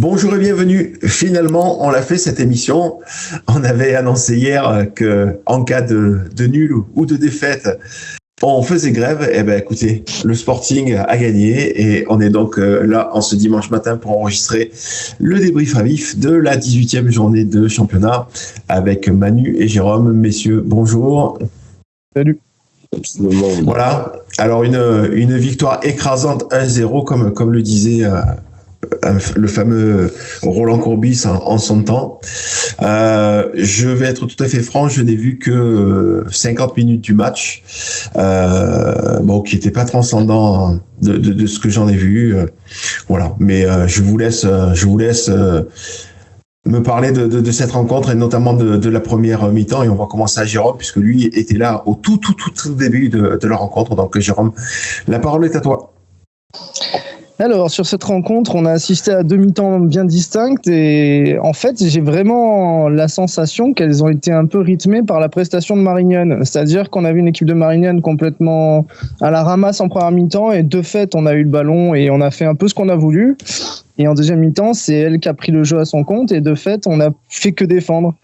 Bonjour et bienvenue. Finalement, on l'a fait cette émission. On avait annoncé hier que en cas de nul ou de défaite, on faisait grève. Eh ben, écoutez, le Sporting a gagné et on est donc là en ce dimanche matin pour enregistrer le débrief à vif de la 18e journée de championnat avec Manu et Jérôme. Messieurs, bonjour. Salut. Voilà. Alors une victoire écrasante 1-0 comme le disait le fameux Roland Courbis en son temps. Je vais être tout à fait franc, je n'ai vu que 50 minutes du match, qui n'était pas transcendant de ce que j'en ai vu. Voilà, mais je vous laisse me parler de cette rencontre et notamment de la première mi-temps, et on va commencer à Jérôme puisque lui était là au tout début de la rencontre. Donc Jérôme, la parole est à toi. Alors, sur cette rencontre, on a assisté à deux mi-temps bien distinctes et en fait, j'ai vraiment la sensation qu'elles ont été un peu rythmées par la prestation de Marignane. C'est-à-dire qu'on a vu une équipe de Marignane complètement à la ramasse en première mi-temps et de fait, on a eu le ballon et on a fait un peu ce qu'on a voulu. Et en deuxième mi-temps, c'est elle qui a pris le jeu à son compte et de fait, on n'a fait que défendre.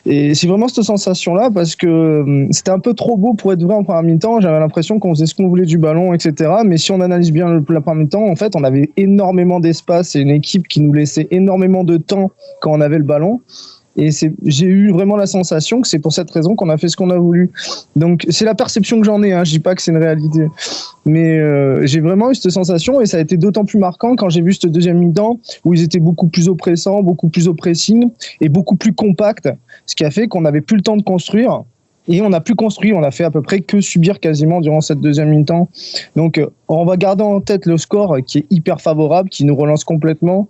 Et c'est vraiment cette sensation-là parce que c'était un peu trop beau pour être vrai en première mi-temps. J'avais l'impression qu'on faisait ce qu'on voulait du ballon, etc. Mais si on analyse bien la première mi-temps, en fait, on avait énormément d'espace et une équipe qui nous laissait énormément de temps quand on avait le ballon. Et j'ai eu vraiment la sensation que c'est pour cette raison qu'on a fait ce qu'on a voulu. Donc c'est la perception que j'en ai, je dis pas que c'est une réalité. Mais j'ai vraiment eu cette sensation et ça a été d'autant plus marquant quand j'ai vu cette deuxième mi-temps où ils étaient beaucoup plus oppressants, beaucoup plus au pressing et beaucoup plus compacts, ce qui a fait qu'on n'avait plus le temps de construire. Et on n'a plus construit, on a fait à peu près que subir quasiment durant cette deuxième mi-temps. Donc on va garder en tête le score qui est hyper favorable, qui nous relance complètement.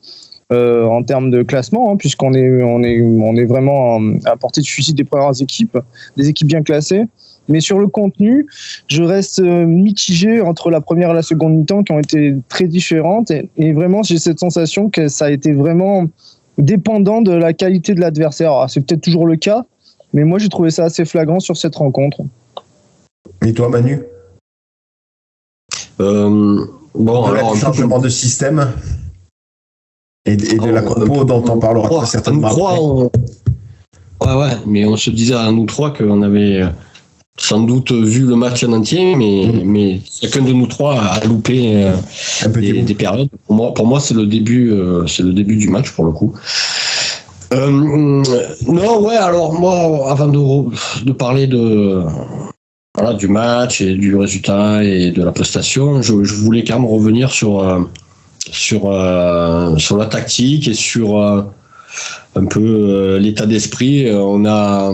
En termes de classement, puisqu'on est vraiment à portée de fusil des premières équipes, des équipes bien classées. Mais sur le contenu, je reste mitigé entre la première et la seconde mi-temps qui ont été très différentes. Et vraiment, j'ai cette sensation que ça a été vraiment dépendant de la qualité de l'adversaire. Alors, c'est peut-être toujours le cas, mais moi, j'ai trouvé ça assez flagrant sur cette rencontre. Et toi, Manu ? Alors, un changement de système et de la compo dont on parlera très certainement après. Ouais, mais on se disait à nous trois qu'on avait sans doute vu le match en entier, mais chacun de nous trois a loupé des périodes. Pour moi, c'est le début du match pour le coup. Alors moi, avant de parler du match et du résultat et de la prestation, je voulais quand même revenir sur la tactique et sur un peu l'état d'esprit. On a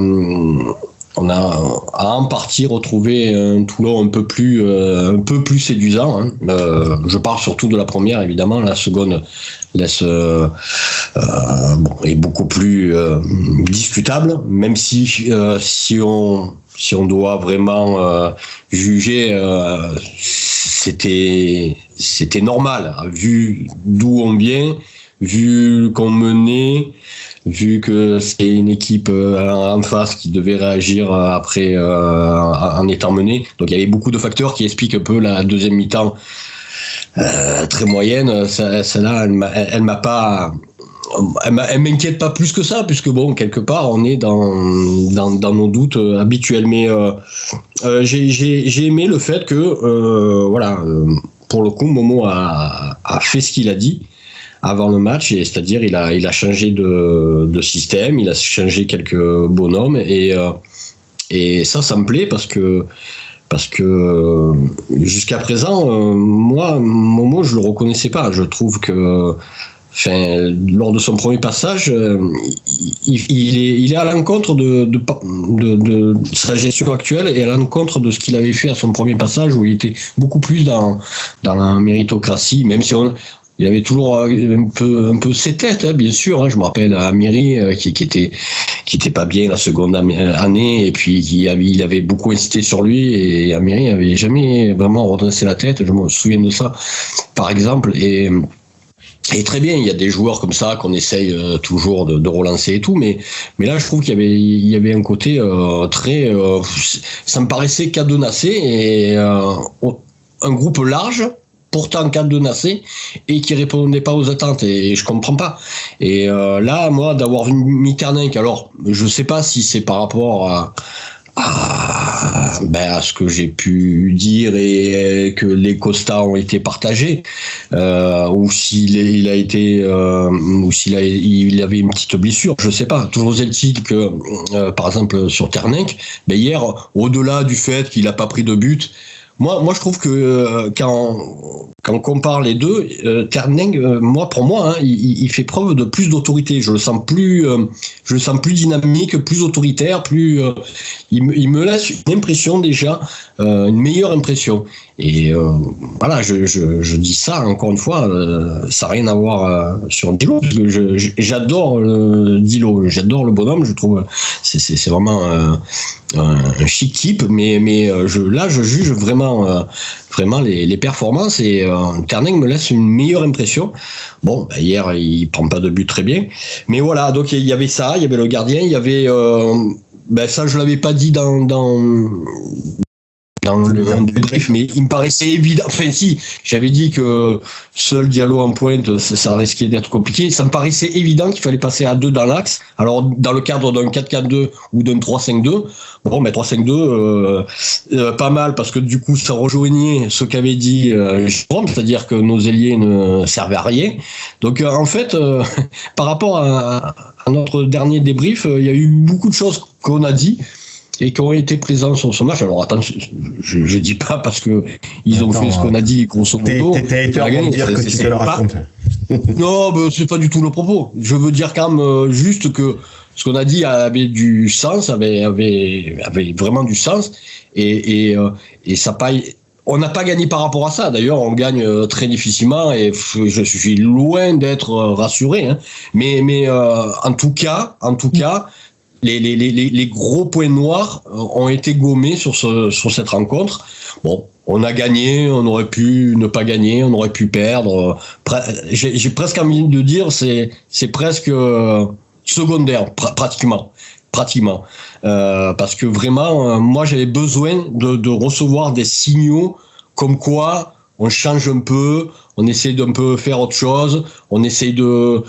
en partie retrouvé un Toulon un peu plus séduisant. Je parle surtout de la première, évidemment. La seconde est beaucoup plus discutable, même si on doit vraiment juger, c'était normal, vu d'où on vient, vu qu'on menait, vu que c'est une équipe en face qui devait réagir après en étant menée. Donc il y avait beaucoup de facteurs qui expliquent un peu la deuxième mi-temps très moyenne. Celle-là, elle m'inquiète pas plus que ça, puisque quelque part on est dans nos doutes habituels. Mais j'ai aimé le fait que pour le coup Momo a fait ce qu'il a dit avant le match, et c'est-à-dire il a changé de système, il a changé quelques bonhommes, et ça me plaît parce que jusqu'à présent, moi Momo je le reconnaissais pas. Je trouve que lors de son premier passage, il est à l'encontre de sa gestion actuelle et à l'encontre de ce qu'il avait fait à son premier passage, où il était beaucoup plus dans la méritocratie, même si il avait toujours un peu ses têtes, bien sûr. Je me rappelle à Amiri qui était pas bien la seconde année, et puis il avait beaucoup insisté sur lui, et Amiri avait jamais vraiment redressé la tête. Je me souviens de ça, par exemple. Et très bien, il y a des joueurs comme ça qu'on essaye toujours de relancer et tout, mais là je trouve qu'il y avait un côté très, ça me paraissait cadenassé, et un groupe large pourtant cadenassé et qui répondait pas aux attentes, et je comprends pas. Et là, moi, d'avoir mis Ternink, alors je sais pas si c'est par rapport à ce que j'ai pu dire et que les constats ont été partagés, ou s'il a été, ou il avait une petite blessure, je sais pas. Toujours est-il que, par exemple, sur Ternink, hier, au-delà du fait qu'il a pas pris de but, moi, je trouve que quand on compare les deux, Ternink, pour moi, il fait preuve de plus d'autorité. Je le sens plus dynamique, plus autoritaire, il me laisse une impression déjà, une meilleure impression. Et voilà, je dis ça encore une fois, ça n'a rien à voir sur Dilo, parce que j'adore Dilo, j'adore le bonhomme, je trouve c'est vraiment un chic type, mais je juge vraiment les performances, et Ternink me laisse une meilleure impression. Bon, hier il prend pas de but, très bien, mais voilà, donc il y avait ça, il y avait le gardien, il y avait ça je l'avais pas dit dans le débrief, mais il me paraissait évident. Enfin, si, j'avais dit que seul Diallo en pointe, ça risquait d'être compliqué. Ça me paraissait évident qu'il fallait passer à 2 dans l'axe. Alors, dans le cadre d'un 4-4-2 ou d'un 3-5-2, bon, mais 3-5-2, pas mal, parce que du coup, ça rejoignait ce qu'avait dit Jérôme, c'est-à-dire que nos ailiers ne servaient à rien. Donc, en fait, par rapport à notre dernier débrief, il y a eu beaucoup de choses qu'on a dit et qui ont été présents sur ce match. Alors attends, je dis pas parce que ils ont fait ce qu'on a dit, grosso modo. T'es dire que tu te le racontes. Non, c'est pas du tout le propos. Je veux dire quand même juste que ce qu'on a dit avait du sens, avait vraiment du sens, et ça pas. On n'a pas gagné par rapport à ça. D'ailleurs, on gagne très difficilement, et je suis loin d'être rassuré. Hein. Mais en tout cas. Les gros points noirs ont été gommés sur cette rencontre. Bon, on a gagné, on aurait pu ne pas gagner, on aurait pu perdre. J'ai presque envie de dire, c'est presque secondaire, pratiquement. Parce que vraiment, moi j'avais besoin de recevoir des signaux comme quoi on change un peu, on essaie d'un peu faire autre chose, on essaie de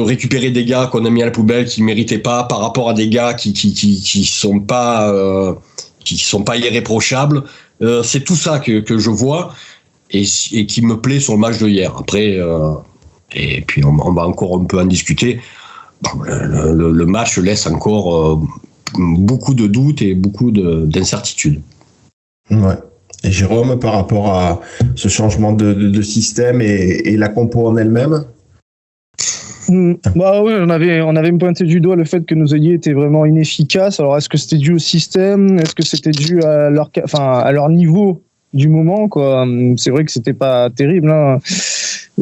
récupérer des gars qu'on a mis à la poubelle qui méritaient pas, par rapport à des gars qui sont pas irréprochables. C'est tout ça que je vois et qui me plaît sur le match de hier. Après, et puis on va encore un peu en discuter. Bon, le match laisse encore beaucoup de doutes et beaucoup d'incertitudes. Ouais. Et Jérôme, par rapport à ce changement de système et la compo en elle-même? Bah oui, on avait pointé du doigt le fait que nos ailiers étaient vraiment inefficaces. Alors est-ce que c'était dû au système? Est-ce que c'était dû à leur niveau du moment, quoi? C'est vrai que c'était pas terrible, hein.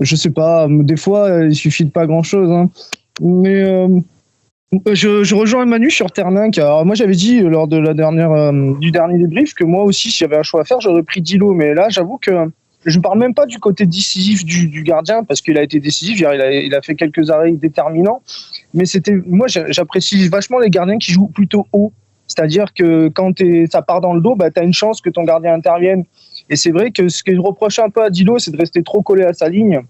Je sais pas, des fois il suffit de pas grand-chose, hein. Mais je rejoins Manu sur Ternink. Alors moi j'avais dit lors de du dernier débrief que moi aussi, si j'avais un choix à faire, j'aurais pris Dilo, mais là j'avoue que je ne parle même pas du côté décisif du gardien, parce qu'il a été décisif, il a fait quelques arrêts déterminants, mais moi j'apprécie vachement les gardiens qui jouent plutôt haut, c'est-à-dire que quand ça part dans le dos, tu as une chance que ton gardien intervienne, et c'est vrai que ce que je reproche un peu à Dilo, c'est de rester trop collé à sa ligne,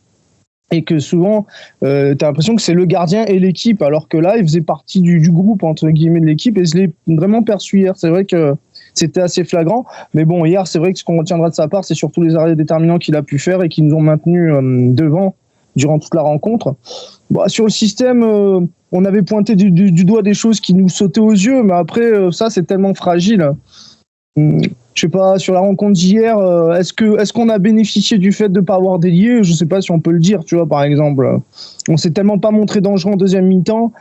et que souvent t'as l'impression que c'est le gardien et l'équipe, alors que là il faisait partie du groupe entre guillemets de l'équipe, et je l'ai vraiment perçu hier. C'est vrai que c'était assez flagrant, mais bon, hier c'est vrai que ce qu'on retiendra de sa part, c'est surtout les arrêts déterminants qu'il a pu faire et qui nous ont maintenus devant durant toute la rencontre. Bon, sur le système, on avait pointé du doigt des choses qui nous sautaient aux yeux, mais après ça c'est tellement fragile. Je sais pas, sur la rencontre d'hier, est-ce qu'on a bénéficié du fait de ne pas avoir d'ailier? Je sais pas si on peut le dire, tu vois, par exemple. On s'est tellement pas montré dangereux en deuxième mi-temps.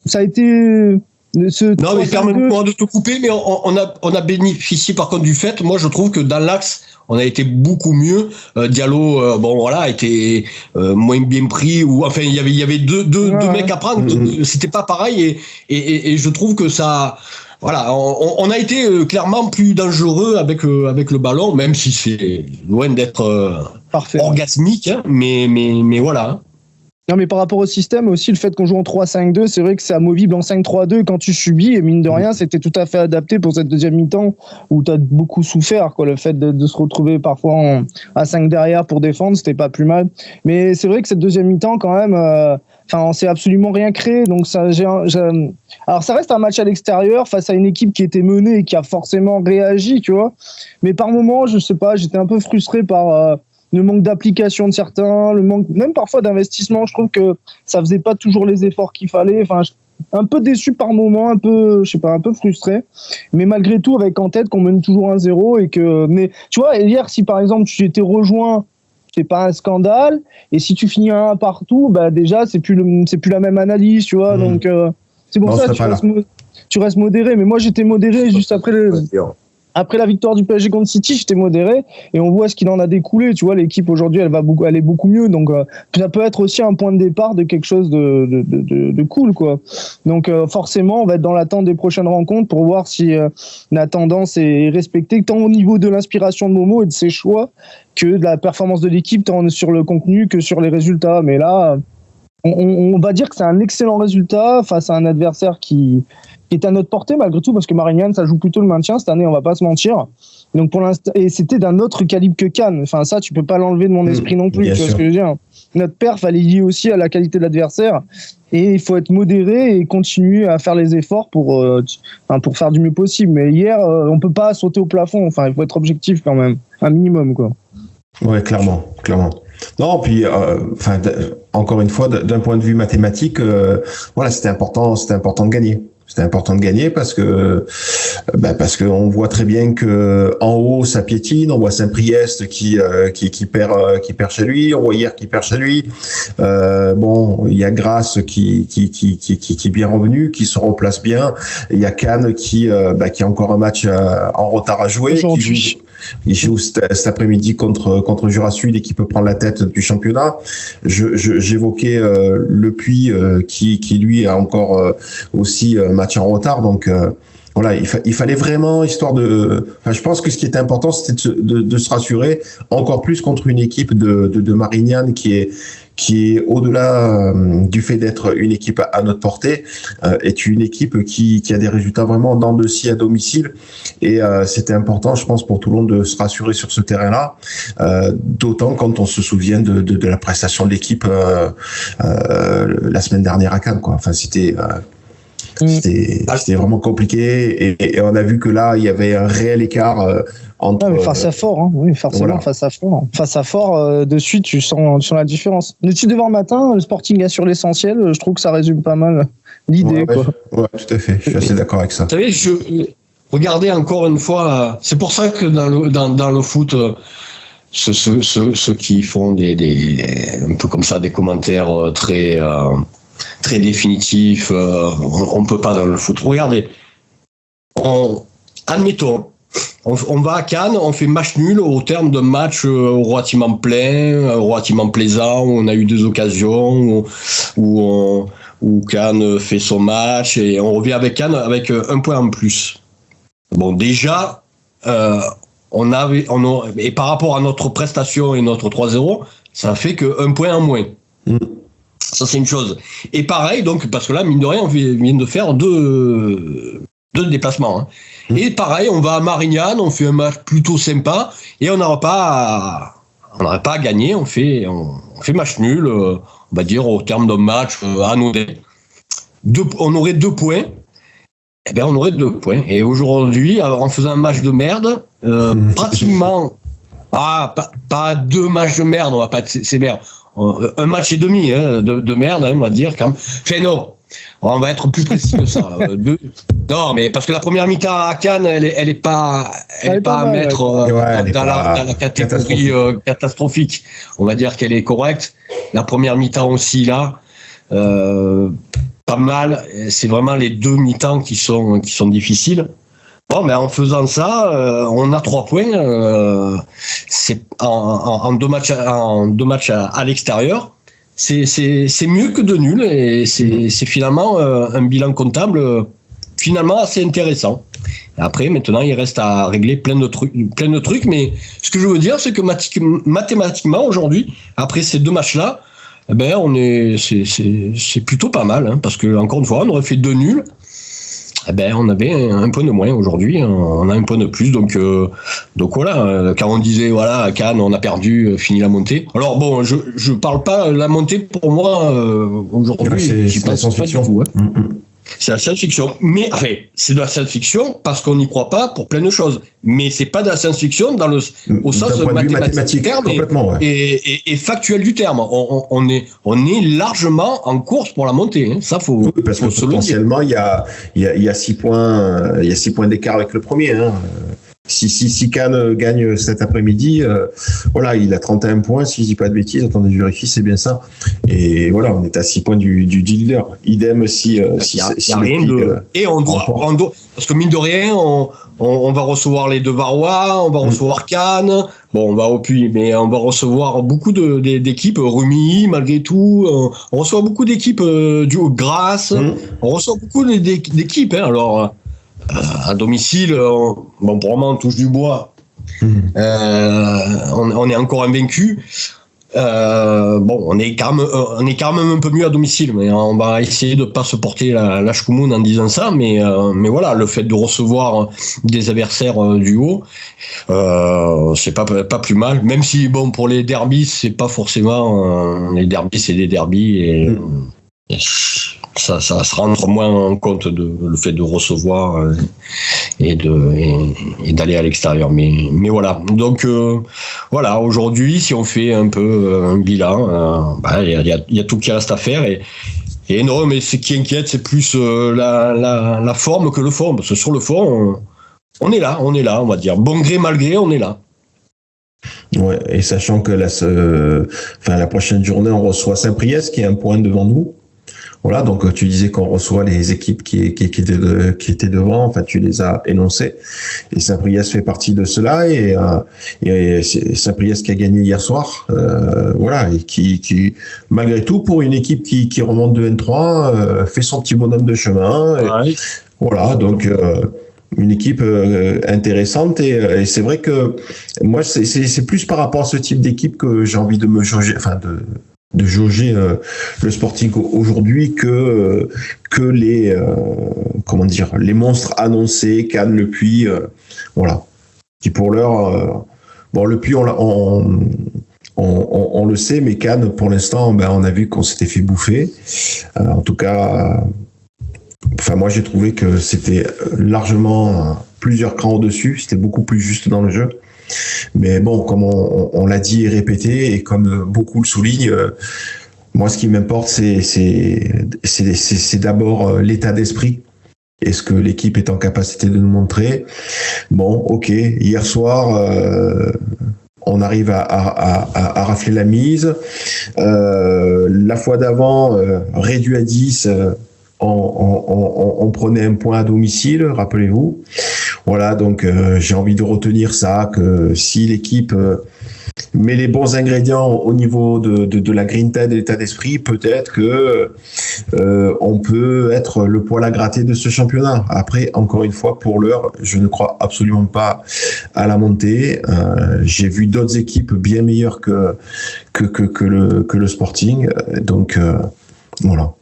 Ça a été... Non, mais permets-moi de te couper, mais on a bénéficié par contre du fait, moi je trouve que dans l'axe, on a été beaucoup mieux. Diallo, a été moins bien pris, ou enfin il y avait deux mecs à prendre. C'était pas pareil, et je trouve que ça... Voilà, on a été clairement plus dangereux avec le ballon, même si c'est loin d'être orgasmique, hein, mais voilà. Non, mais par rapport au système, aussi le fait qu'on joue en 3-5-2, c'est vrai que c'est amovible en 5-3-2 quand tu subis, et mine de rien, c'était tout à fait adapté pour cette deuxième mi-temps où tu as beaucoup souffert, quoi. Le fait de se retrouver parfois à 5 derrière pour défendre, c'était pas plus mal. Mais c'est vrai que cette deuxième mi-temps, quand même, on s'est absolument rien créé. Donc alors ça reste un match à l'extérieur face à une équipe qui était menée et qui a forcément réagi, tu vois. Mais par moments, je sais pas, j'étais un peu frustré par le manque d'application de certains, le manque même parfois d'investissement. Je trouve que ça faisait pas toujours les efforts qu'il fallait. Un peu déçu par moment, un peu frustré. Mais malgré tout, avec en tête qu'on mène toujours 1-0 mais tu vois, hier, si par exemple tu étais rejoint, c'est pas un scandale. Et si tu finis 1 partout, bah déjà c'est plus la même analyse, tu vois. Donc c'est pour ça que tu restes modéré. Mais moi j'étais modéré juste après la victoire du PSG contre City, j'étais modéré et on voit ce qu'il en a découlé. Tu vois, l'équipe aujourd'hui, elle est beaucoup mieux. Donc, ça peut être aussi un point de départ de quelque chose de cool, quoi. Donc, forcément, on va être dans l'attente des prochaines rencontres pour voir si la tendance est respectée, tant au niveau de l'inspiration de Momo et de ses choix que de la performance de l'équipe, tant sur le contenu que sur les résultats. Mais là, on va dire que c'est un excellent résultat face à un adversaire qui est à notre portée malgré tout, parce que Marignane, ça joue plutôt le maintien cette année, on va pas se mentir. Donc pour l'instant, et c'était d'un autre calibre que Cannes. Enfin, ça, tu peux pas l'enlever de mon esprit non plus. Tu vois ce que je veux dire. Notre perf, elle est liée aussi à la qualité de l'adversaire, et il faut être modéré et continuer à faire les efforts pour faire du mieux possible. Mais hier, on peut pas sauter au plafond. Enfin, il faut être objectif quand même, un minimum, quoi. Ouais, clairement. Non, puis encore une fois, d'un point de vue mathématique, c'était important de gagner. C'était important de gagner parce que on voit très bien que en haut ça piétine. On voit Saint-Priest qui perd chez lui. On voit hier qui perd chez lui. Il y a Grasse qui est bien revenu, qui se replace bien. Il y a Cannes qui a encore un match en retard à jouer. Il joue cet après-midi contre Jura Sud et qui peut prendre la tête du championnat. J'évoquais Le Puy qui lui a encore aussi match en retard. Donc voilà, il fallait vraiment, histoire de... je pense que ce qui était important, c'était de se rassurer encore plus contre une équipe de Marignane qui est au-delà du fait d'être une équipe à notre portée, est une équipe qui a des résultats vraiment en dents de scie à domicile. Et c'était important, je pense, pour tout le monde de se rassurer sur ce terrain-là, d'autant quand on se souvient de la prestation de l'équipe la semaine dernière à Cannes, quoi. Enfin, c'était vraiment compliqué et on a vu que là, il y avait un réel écart entre... mais face à fort, hein. Oui, forcément, voilà. Face à fort, de suite, tu sens la différence. Le titre de devant matin, le Sporting assure l'essentiel, je trouve que ça résume pas mal l'idée. Ouais, tout à fait, je suis assez d'accord avec ça. Vous savez, regardez encore une fois, c'est pour ça que dans le foot, ceux qui font un peu comme ça des commentaires très définitifs, on peut pas dans le foot. Regardez, admettons, on va à Cannes, on fait match nul au terme d'un match relativement plein, relativement plaisant, où on a eu des occasions, où Cannes fait son match, et on revient avec Cannes avec un point en plus. Bon, déjà, et par rapport à notre prestation et notre 3-0, ça fait qu'un point en moins. Ça, c'est une chose. Et pareil, donc, parce que là, mine de rien, on vient de faire deux déplacements. Hein. Et pareil, on va à Marignane, on fait un match plutôt sympa, et on n'aurait pas à gagner, on fait match nul, on va dire, au terme d'un match anodin. On aurait 2 points. Eh bien, on aurait 2 points. Et aujourd'hui, en faisant un match de merde, pratiquement, pas 2 matchs de merde, on va pas être sévère. Un match et demi de merde, on va dire quand même. Enfin non, on va être plus précis que ça. Non, mais parce que la première mi-temps à Cannes, elle est pas à mettre dans la catégorie catastrophique. On va dire qu'elle est correcte. La première mi-temps aussi là, pas mal. C'est vraiment les 2 mi-temps qui sont difficiles. Bon, mais en faisant ça, on a 3 points. C'est en 2 matchs à l'extérieur. C'est mieux que de nul et c'est finalement un bilan comptable finalement assez intéressant. Après, maintenant, il reste à régler plein de trucs. Mais ce que je veux dire, c'est que mathématiquement aujourd'hui, après ces 2 matchs-là, c'est plutôt pas mal, hein, parce que encore une fois, on aurait fait 2 nuls. On avait un point de moins aujourd'hui, on a un point de plus, donc voilà, quand on disait voilà, à Cannes on a perdu, fini la montée. Alors bon, je parle pas, la montée pour moi aujourd'hui, c'est la science-fiction. C'est la science-fiction, mais enfin, c'est de la science-fiction parce qu'on n'y croit pas pour plein de choses. Mais c'est pas de la science-fiction au sens mathématique et factuel du terme. On est largement en course pour la montée. Hein. Ça faut. Oui, parce que potentiellement il y a 6 points, il y a 6 points d'écart avec le premier. Hein. Si Cannes gagne cet après-midi, voilà, il a 31 points, si je dis pas de bêtises, attendez, je vérifie, c'est bien ça. Et voilà, on est à 6 points du leader. Idem si y a rien de... Et on doit, parce que mine de rien, on va recevoir les deux Varois, on va recevoir Cannes, bon, on va au Puy, mais on va recevoir beaucoup d'équipes, Rumi, malgré tout, on reçoit beaucoup d'équipes du Grasse, on reçoit beaucoup d'équipes, hein, alors... à domicile, bon, pour moi, on touche du bois. On est encore invaincu. On est quand même un peu mieux à domicile, mais on va essayer de pas se porter la choumoune en disant ça. Mais voilà, le fait de recevoir des adversaires du haut, c'est pas plus mal. Même si, bon, pour les derbies, c'est pas forcément les derbies, c'est des derbies et ça se rendre moins en compte le fait de recevoir et d'aller à l'extérieur. Mais voilà. Donc voilà, aujourd'hui, si on fait un peu un bilan, il y a tout qui reste à faire et non, mais ce qui inquiète, c'est plus la forme que le fond. Parce que sur le fond, on est là, on va dire. Bon gré, mal gré, on est là. Ouais, et sachant que la prochaine journée, on reçoit Saint-Priest qui est un point devant nous. Voilà, donc tu disais qu'on reçoit les équipes qui étaient devant, enfin tu les as énoncées, et Saint-Priest fait partie de cela, et c'est Saint-Priest qui a gagné hier soir, voilà, et qui malgré tout pour une équipe qui remonte de N3 fait son petit bonhomme de chemin, et, voilà, donc une équipe intéressante, et c'est vrai que moi c'est plus par rapport à ce type d'équipe que j'ai envie de me jauger, enfin de jauger le Sporting aujourd'hui que les les monstres annoncés, Cannes, Le Puy, voilà, qui pour l'heure Le Puy on le sait, mais Cannes pour l'instant on a vu qu'on s'était fait bouffer, en tout cas moi j'ai trouvé que c'était largement plusieurs crans au-dessus, c'était beaucoup plus juste dans le jeu. Mais bon, comme on l'a dit et répété, et comme beaucoup le soulignent, moi ce qui m'importe c'est d'abord l'état d'esprit. Est-ce que l'équipe est en capacité de nous montrer? Bon, ok, hier soir on arrive à rafler la mise. La fois d'avant, réduit à 10, on prenait un point à domicile, rappelez-vous. Voilà, donc j'ai envie de retenir ça, que si l'équipe met les bons ingrédients au niveau de la grinta et de l'état d'esprit, peut-être que on peut être le poil à gratter de ce championnat. Après, encore une fois, pour l'heure, je ne crois absolument pas à la montée. J'ai vu d'autres équipes bien meilleures que le Sporting, donc voilà,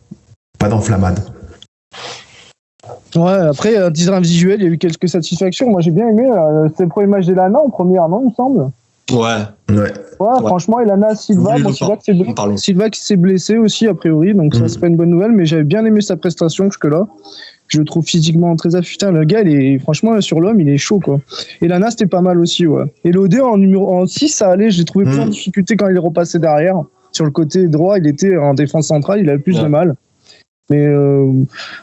pas d'enflammade. Ouais, après, teaser visuel, il y a eu quelques satisfactions. Moi, j'ai bien aimé. C'était le premier match d'Elana en première, non, il me semble. Ouais. Franchement, Elana, Silva, Silva qui s'est blessé aussi, a priori. Donc, ça, c'est pas une bonne nouvelle. Mais j'avais bien aimé sa prestation jusque-là. Je le trouve physiquement très affûté. Le gars, franchement, sur l'homme, il est chaud, quoi. Elana, c'était pas mal aussi, ouais. Et l'OD en 6, ça allait. Je l'ai trouvé plus en difficulté quand il est repassé derrière. Sur le côté droit, il était en défense centrale, il avait plus de mal. Mais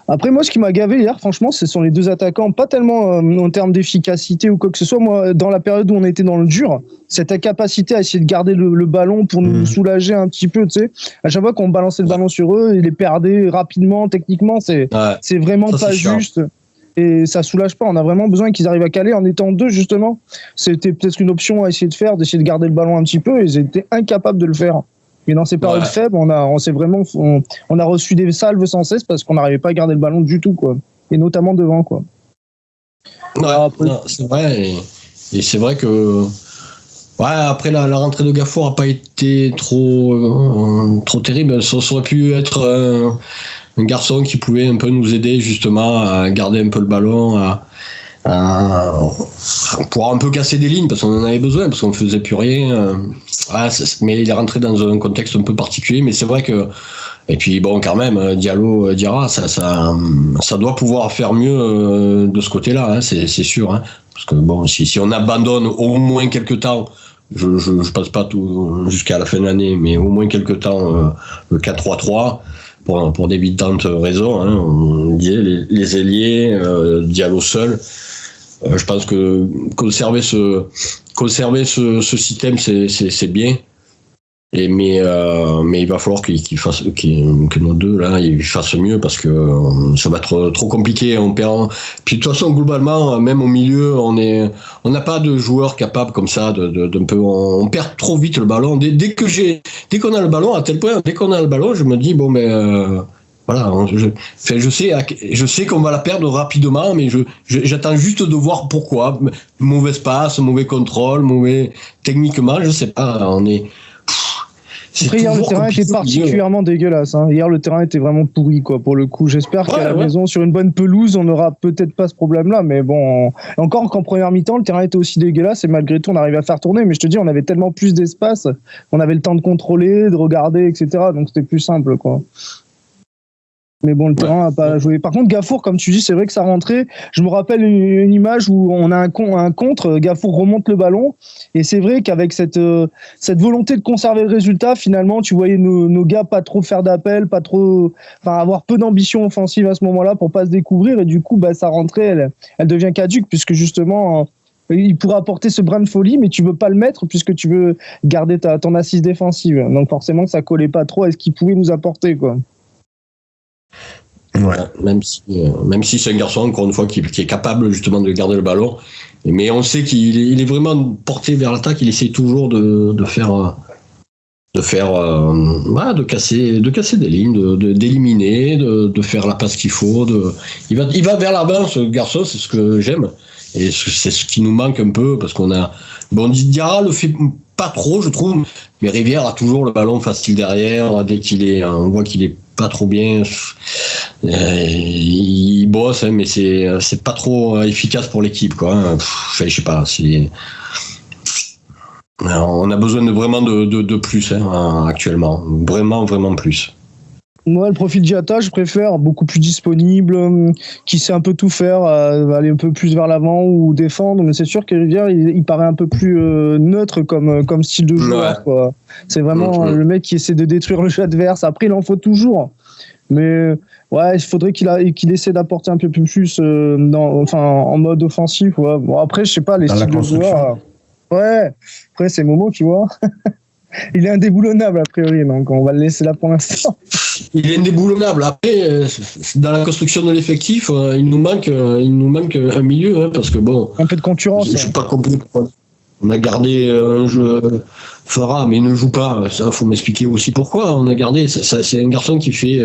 après, moi, ce qui m'a gavé hier, franchement, ce sont les deux attaquants, pas tellement en termes d'efficacité ou quoi que ce soit. Moi, dans la période où on était dans le dur, cette incapacité à essayer de garder le ballon pour nous soulager un petit peu, tu sais, à chaque fois qu'on balançait le ballon sur eux, ils les perdaient rapidement, techniquement, c'est vraiment ça, pas juste. Et ça soulage pas. On a vraiment besoin qu'ils arrivent à caler en étant deux, justement. C'était peut-être une option à essayer de faire, d'essayer de garder le ballon un petit peu, et ils étaient incapables de le faire. Et dans ces périodes faibles, on a reçu des salves sans cesse parce qu'on n'arrivait pas à garder le ballon du tout, quoi. Et notamment devant, quoi. Ouais, c'est vrai. Et c'est vrai que Ouais, après la rentrée de Gafour a pas été trop terrible. Ça aurait pu être un garçon qui pouvait un peu nous aider justement à garder un peu le ballon, à pouvoir un peu casser des lignes parce qu'on en avait besoin, parce qu'on faisait plus rien. Mais il est rentré dans un contexte un peu particulier, mais c'est vrai que. Et puis bon, quand même, Diarra, ça doit pouvoir faire mieux de ce côté-là, hein, c'est sûr. Hein, parce que bon, si on abandonne au moins quelques temps, je passe pas tout jusqu'à la fin de l'année, mais au moins quelques temps le 4-3-3 pour d'évidentes raisons. Hein, on disait les ailiers, Diallo seul. Je pense que conserver ce système, c'est bien. Mais il va falloir que nos deux là ils fassent mieux parce que ça va être trop compliqué. On perd. Puis de toute façon globalement même au milieu on n'a pas de joueurs capables comme ça d'un peu. On perd trop vite le ballon. Dès qu'on a le ballon, à tel point dès qu'on a le ballon je me dis bon voilà, je sais qu'on va la perdre rapidement, mais j'attends juste de voir pourquoi. Mauvais passe, mauvais contrôle, techniquement, je sais pas. Après, hier, le terrain était particulièrement dégueulasse. Hein. Hier, le terrain était vraiment pourri, quoi, pour le coup. J'espère qu'à la maison, sur une bonne pelouse, on n'aura peut-être pas ce problème-là. Mais bon, encore qu'en première mi-temps, le terrain était aussi dégueulasse et malgré tout, on arrivait à faire tourner. Mais je te dis, on avait tellement plus d'espace, on avait le temps de contrôler, de regarder, etc. Donc, c'était plus simple, quoi. Mais bon, le terrain n'a pas joué. Par contre, Gafour, comme tu dis, c'est vrai que ça rentrait. Je me rappelle une image où on a un contre, Gafour remonte le ballon. Et c'est vrai qu'avec cette volonté de conserver le résultat, finalement, tu voyais nos gars pas trop faire d'appel, avoir peu d'ambition offensive à ce moment-là pour pas se découvrir. Et du coup, sa rentrée, elle devient caduque puisque justement, il pourrait apporter ce brin de folie, mais tu veux pas le mettre puisque tu veux garder ton assise défensive. Donc forcément, ça collait pas trop à ce qu'il pouvait nous apporter, quoi. Ouais. Même si c'est un garçon, encore une fois, qui est capable justement de garder le ballon, mais on sait qu'il est vraiment porté vers l'attaque. Il essaie toujours de casser des lignes, d'éliminer, de faire la passe qu'il faut. Il va vers l'avant, ce garçon, c'est ce que j'aime et c'est ce qui nous manque un peu parce qu'on a. Bon, Diarra le fait pas trop, je trouve, mais Rivière a toujours le ballon facile derrière. Dès on voit qu'il est pas trop bien. Il bosse, hein, mais c'est pas trop efficace pour l'équipe, quoi. Je sais pas. On a besoin vraiment de plus actuellement, vraiment plus. Moi, le profil Diatta, je préfère beaucoup plus disponible, qui sait un peu tout faire, aller un peu plus vers l'avant ou défendre. Mais c'est sûr que Rivière, il paraît un peu plus neutre comme style de joueur. Ouais. Quoi. C'est vraiment le mec qui essaie de détruire le jeu adverse. Après, il en faut toujours. Mais ouais, il faudrait qu'il essaie d'apporter un peu plus en mode offensif. Ouais. Bon, après, je sais pas, les styles de joueurs. Ouais, après, c'est Momo, tu vois. Il est indéboulonnable, a priori, donc on va le laisser là pour l'instant. Il est indéboulonnable. Après, dans la construction de l'effectif, il nous manque un milieu, hein, parce que bon. Un peu de concurrence. Je suis pas compris. On a gardé un jeu Farah, mais il ne joue pas. Ça, faut m'expliquer aussi pourquoi. On a gardé. C'est un garçon qui fait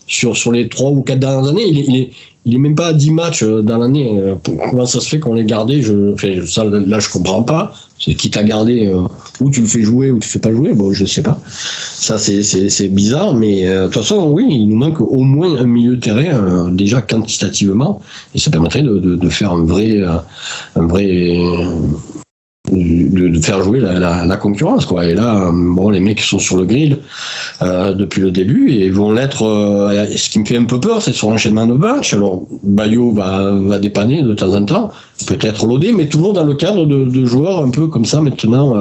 sur les 3 ou 4 dernières années, il est même pas à 10 matchs dans l'année. Comment ça se fait qu'on l'ait gardé? Là, je comprends pas. C'est qui t'a gardé, ou tu le fais jouer ou tu le fais pas jouer, bon, je sais pas. Ça, c'est bizarre, mais de toute façon, oui, il nous manque au moins un milieu de terrain, déjà quantitativement, et ça permettrait de faire un vrai de faire jouer la concurrence, quoi. Et là, bon, les mecs sont sur le grill depuis le début et vont l'être. Ce qui me fait un peu peur, c'est sur l'enchaînement de matchs. Alors, Bayo va dépanner de temps en temps, peut-être Lodé, mais toujours dans le cadre de joueurs un peu comme ça maintenant,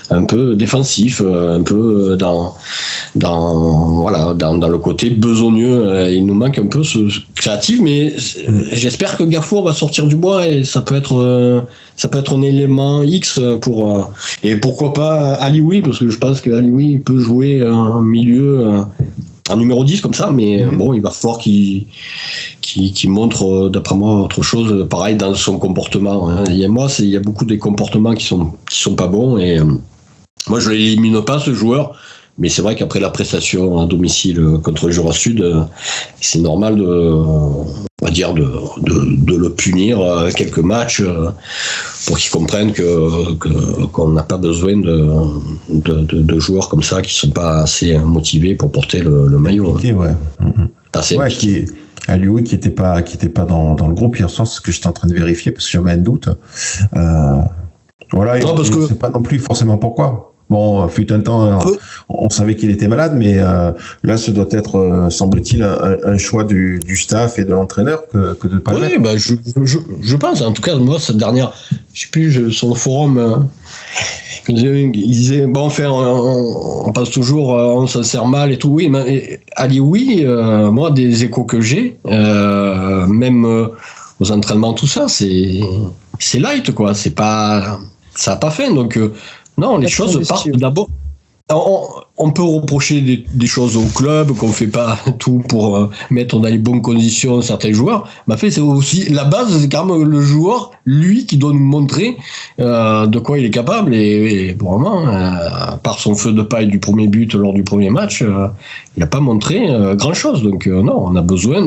un peu défensif, un peu dans le côté besogneux. Il nous manque un peu ce créatif, mais j'espère que Gafour va sortir du bois et ça peut être un élément X pour et pourquoi pas Alioui, parce que je pense que Alioui peut jouer un milieu en numéro 10 comme ça, mais bon, il va falloir qu'il montre d'après moi autre chose, pareil dans son comportement, hein. Il y a beaucoup des comportements qui sont pas bons et moi je l'élimine pas, ce joueur, mais c'est vrai qu'après la prestation à domicile contre le Jura Sud, c'est normal de le punir quelques matchs qu'ils comprennent qu'on n'a pas besoin de joueurs comme ça qui sont pas assez motivés pour porter le maillot. Ouais. Alioui qui était pas dans le groupe hier soir, c'est ce que j'étais en train de vérifier parce que j'avais un doute. Voilà, non, parce que c'est pas non plus forcément pourquoi. Bon, fut un temps, on savait qu'il était malade, mais là, ce doit être, semble-t-il, un choix du staff et de l'entraîneur que de pas. Oui, bah, je pense. En tout cas, moi, cette dernière, je sais plus, sur le forum, il disait, bon, enfin, on passe toujours, on se sert mal et tout. Oui, mais Ali, oui, moi, des échos que j'ai, même aux entraînements, tout ça, c'est light, quoi. C'est pas, ça a pas fait. Donc, non, les choses partent d'abord. On peut reprocher des choses au club, qu'on fait pas tout pour mettre dans les bonnes conditions certains joueurs. Mais en fait, c'est aussi la base, c'est quand même le joueur, lui, qui doit nous montrer de quoi il est capable. Et vraiment, par son feu de paille du premier but lors du premier match, il n'a pas montré grand-chose. Donc non, on a besoin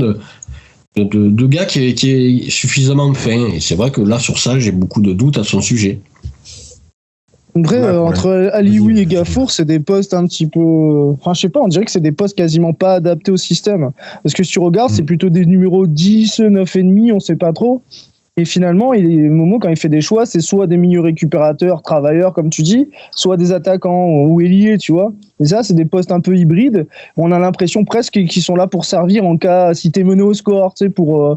de gars qui est suffisamment fin. Et c'est vrai que là, sur ça, j'ai beaucoup de doutes à son sujet. Après, entre Alioui et Gafour, c'est des postes un petit peu... Enfin, je sais pas, on dirait que c'est des postes quasiment pas adaptés au système. Parce que si tu regardes, c'est plutôt des numéros 10, 9,5, on sait pas trop. Et finalement, Momo, quand il fait des choix, c'est soit des milieux récupérateurs, travailleurs, comme tu dis, soit des attaquants ou ailiers, tu vois. Et ça, c'est des postes un peu hybrides. On a l'impression presque qu'ils sont là pour servir en cas, si t'es mené au score, tu sais, pour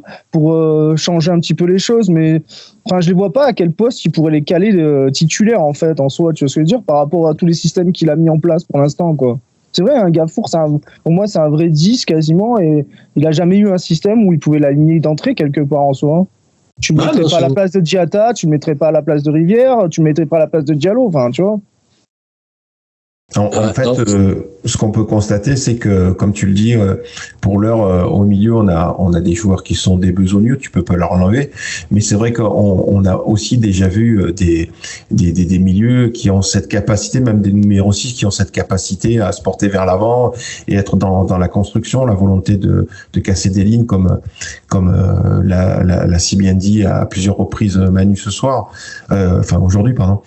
changer un petit peu les choses. Mais enfin, je les vois pas à quel poste il pourrait les caler titulaires, en fait, en soi, tu vois ce que je veux dire, par rapport à tous les systèmes qu'il a mis en place pour l'instant, quoi. C'est vrai, un Gafour, pour moi, c'est un vrai 10 quasiment, et il a jamais eu un système où il pouvait l'aligner d'entrée quelque part en soi. Tu ne mettrais pas à la place de Diatta, tu ne mettrais pas à la place de Rivière, tu ne mettrais pas à la place de Diallo, enfin, tu vois. En fait, ce qu'on peut constater, c'est que, comme tu le dis, pour l'heure, au milieu, on a des joueurs qui sont des besogneux, tu peux pas leur enlever. Mais c'est vrai qu'on a aussi déjà vu des milieux qui ont cette capacité, même des numéros 6 qui ont cette capacité à se porter vers l'avant et être dans la construction, la volonté de casser des lignes, comme l'a si bien dit à plusieurs reprises Manu ce soir, aujourd'hui, pardon.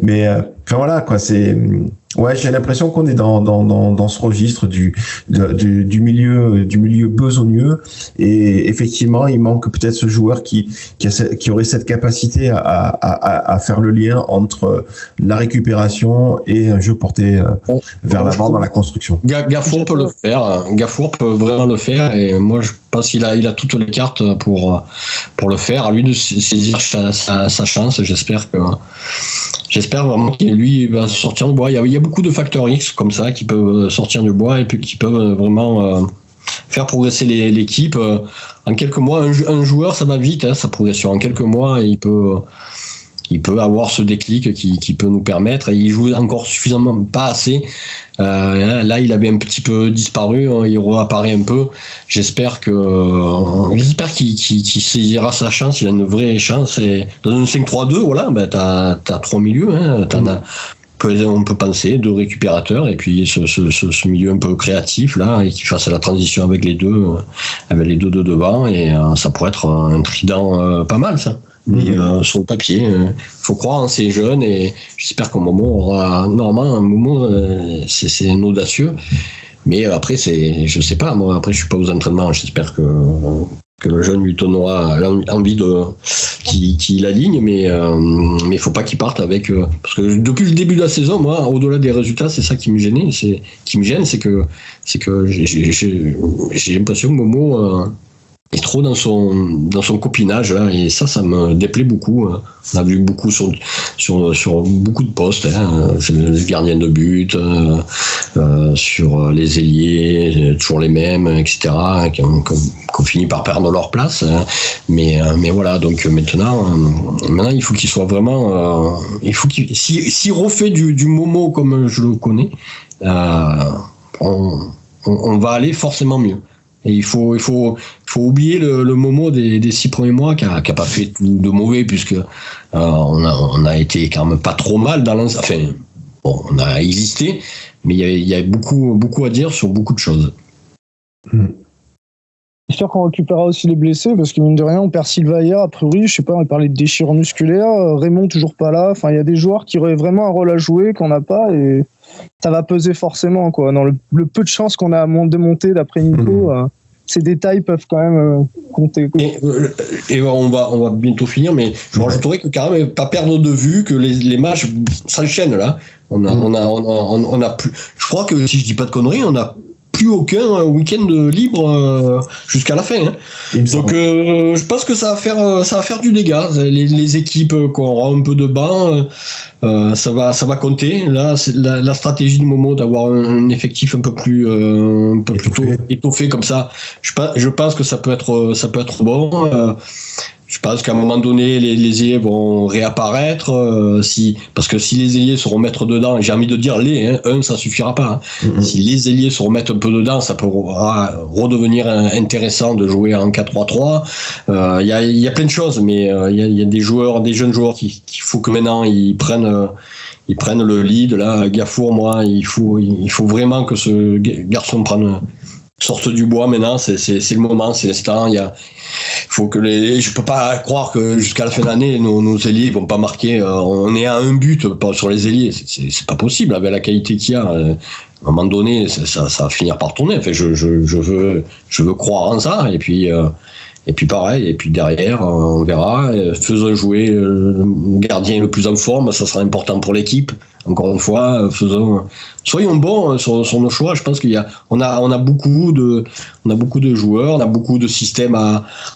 Mais enfin voilà quoi, j'ai l'impression qu'on est dans ce registre du milieu besogneux, et effectivement il manque peut-être ce joueur qui aurait cette capacité à faire le lien entre la récupération et un jeu porté vers l'avant dans la construction. Gafour peut le faire, Gafour peut vraiment le faire, et moi je pense qu'il a toutes les cartes pour le faire. À lui de saisir sa chance. J'espère vraiment qu'il lui va sortir du bois. Il y a beaucoup de facteurs X comme ça qui peuvent sortir du bois et puis qui peuvent vraiment faire progresser l'équipe. En quelques mois, un joueur, ça va vite, hein, sa progression. En quelques mois, il peut avoir ce déclic qui peut nous permettre, et il joue encore suffisamment pas assez. Là, il avait un petit peu disparu, hein, il réapparaît un peu. J'espère qu'il saisira sa chance, il a une vraie chance. Et dans un 5-3-2, voilà, t'as trois milieux, hein, on peut penser, 2 récupérateurs, et puis ce milieu un peu créatif là, et qui fasse la transition avec les deux de devant, et ça pourrait être un trident pas mal, ça. Mais sur le papier, faut croire en ces jeunes, et j'espère qu'au moment aura normalement un moment, c'est un audacieux. Mais après, je sais pas, moi après je suis pas aux entraînements, j'espère que le jeune lui donnera envie qu'il aligne, mais faut pas qu'il parte avec, parce que depuis le début de la saison, moi, au-delà des résultats, c'est ça qui me gêne, c'est que j'ai l'impression que Momo est trop dans son copinage là, et ça me déplaît beaucoup. On a vu beaucoup sur beaucoup de postes, hein, le gardien de but, sur les ailiers, toujours les mêmes, etc., qu'on finit par perdre leur place, hein. Mais voilà, donc maintenant il faut qu'il soit vraiment, s'il refait du Momo comme je le connais, on va aller forcément mieux. Et il faut oublier le Momo des 6 premiers mois qui a pas fait de mauvais, puisque on a été quand même pas trop mal dans l'ensemble. Enfin, bon, on a existé, mais il y a beaucoup à dire sur beaucoup de choses. J'espère qu'on récupérera aussi les blessés, parce que mine de rien, on perd Silva hier, a priori, je sais pas, on parlait de déchirure musculaire, Raymond toujours pas là, enfin, il y a des joueurs qui auraient vraiment un rôle à jouer qu'on n'a pas, et ça va peser forcément, quoi. Dans le peu de chance qu'on a de monter d'après Nico, ces détails peuvent quand même compter. Et on va bientôt finir, mais je rajouterais que quand même pas perdre de vue que les matchs s'enchaînent là. On a plus. Je crois que si je dis pas de conneries, on a plus aucun week-end libre jusqu'à la fin. Hein. Donc je pense que ça va faire du dégât. Les équipes qui auront un peu de banc, ça va compter. Là, c'est la stratégie du Momo d'avoir un effectif un peu plus étoffé comme ça. Je pense que ça peut être bon. Je pense qu'à un moment donné, les ailiers vont réapparaître, parce que si les ailiers se remettent dedans, j'ai envie de dire un ça suffira pas. Hein. Si les ailiers se remettent un peu dedans, ça peut redevenir intéressant de jouer en 4-3-3. Il y a plein de choses, mais il y a des jeunes joueurs qu'il faut que maintenant ils prennent le lead. Là, Gafour, moi, il faut vraiment que ce garçon sorte du bois maintenant. C'est le moment, c'est l'instant. Faut que je peux pas croire que jusqu'à la fin de l'année nos ailiers vont pas marquer. On est à un but sur les ailiers, c'est pas possible avec la qualité qu'il y a. À un moment donné, ça va finir par tourner. Enfin, je veux croire en ça. Et puis pareil. Et puis derrière, on verra. Faisons jouer le gardien le plus en forme. Ça sera important pour l'équipe. Encore une fois, soyons bons sur nos choix. Je pense on a beaucoup de joueurs, on a beaucoup de systèmes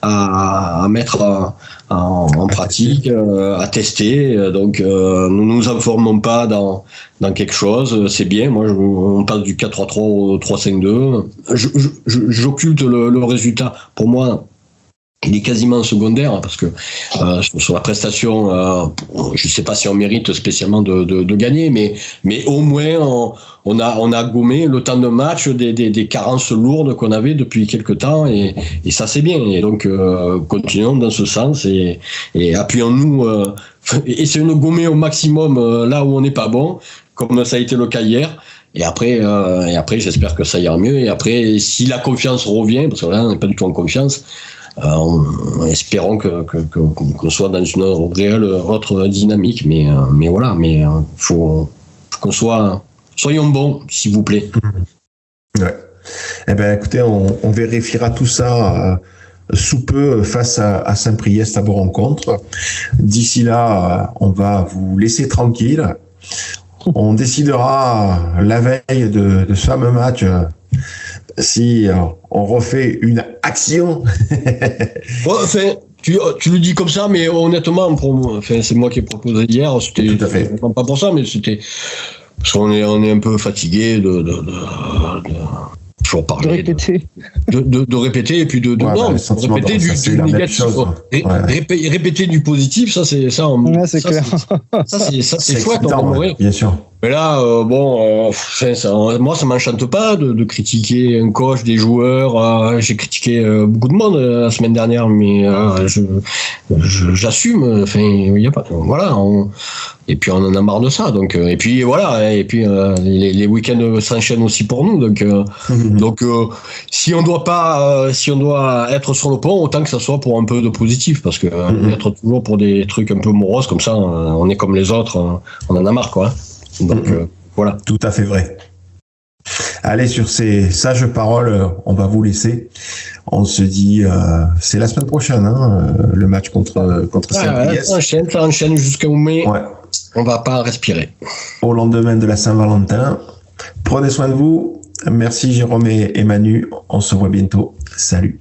à mettre en pratique, à tester. Donc, nous nous informons pas dans quelque chose. C'est bien. Moi, on passe du 4-3-3 au 3-5-2. J'occulte le résultat. Pour moi, il est quasiment secondaire parce que sur la prestation, je ne sais pas si on mérite spécialement de gagner, mais au moins on a gommé le temps de match des carences lourdes qu'on avait depuis quelques temps et ça c'est bien. Et donc continuons dans ce sens et appuyons-nous, essayons de gommer au maximum là où on n'est pas bon, comme ça a été le cas hier. Et après, j'espère que ça ira mieux. Et après, si la confiance revient, parce que là on n'est pas du tout en confiance. Espérons qu'on soit dans une réelle autre dynamique, mais voilà, faut qu'on soyons bons, s'il vous plaît. Ouais. Eh ben, écoutez, on vérifiera tout ça sous peu face à Saint-Priest à vos rencontres. D'ici là, on va vous laisser tranquille. On décidera la veille de ce fameux match. Si on refait une action. Bon, enfin, tu le dis comme ça, mais honnêtement, c'est moi qui ai proposé hier. C'était tout à fait. Pas pour ça, mais c'était parce qu'on est un peu fatigué de toujours parler, de répéter, de répéter et puis de répéter du négatif, répéter du positif. Ça c'est ça. C'est clair. Ça c'est chouette. Bien sûr. Mais là, moi, ça m'enchante pas de critiquer un coach, des joueurs. J'ai critiqué beaucoup de monde la semaine dernière, mais j'assume. Enfin, il y a pas. Voilà. Et puis on en a marre de ça. Donc, et puis voilà. Et puis les week-ends s'enchaînent aussi pour nous. Donc, si on doit être sur le pont, autant que ça soit pour un peu de positif, parce que être toujours pour des trucs un peu moroses comme ça, on est comme les autres. On en a marre, quoi. Donc voilà. Tout à fait vrai. Allez, sur ces sages paroles, on va vous laisser. On se dit, c'est la semaine prochaine, le match contre Saint-Priest. Ça enchaîne jusqu'au mai. Ouais. On va pas respirer. Au lendemain de la Saint-Valentin. Prenez soin de vous. Merci Jérôme et Manu. On se voit bientôt. Salut.